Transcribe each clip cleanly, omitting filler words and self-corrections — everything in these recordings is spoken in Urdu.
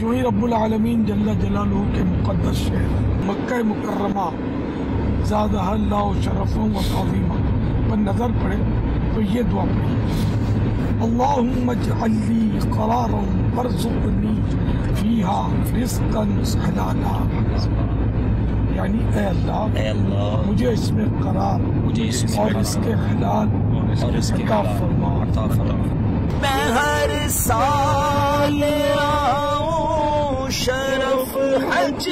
جو ہی رب العالمین جل جلالہ کے مقدس شہر مکہ مکرمہ زادہ اللہ شرفا و تعظیما پر نظر پڑے تو یہ دعا پڑھی، اللہم اجعل لی قرارا وارزقنی فیہا رزقا حلالا، یعنی اے اللہ مجھے اس میں قرار اور اس کے حلال عطا فرما۔ میں ہر سال آؤں شرف حج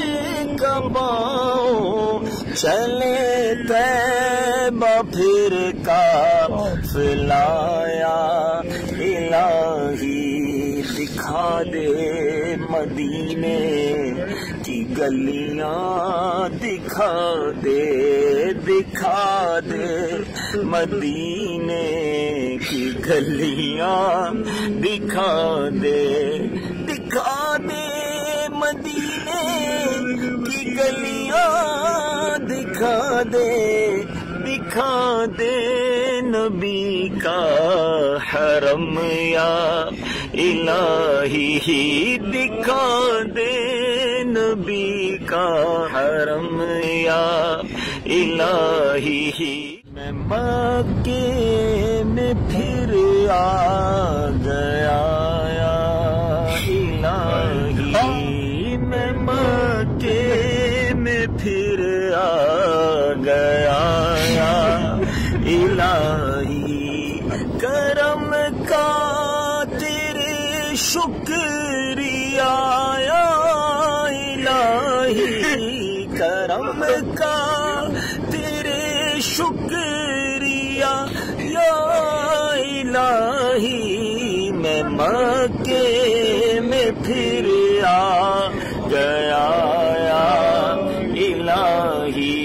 کا پاؤں، چلے طیبہ پھر قافلہ یا الہی، دکھا دے مدینے کی گلیاں، دکھا دے مدینے کی گلیاں، دکھا دے مدینے کی گلیاں، دکھا دے نبی کا حرم یا الہی، دکھا دے نبی کا حرم یا الہی۔ میں مکے میں پھر آ گیا یا الہی، میں مکے میں پھر آ گیا یا الہی، کرم کا تیرے شکریہ یا الہی، کرم کا تیرے شکریہ یا الہی، میں مکے میں پھر آ گیا یا الہی۔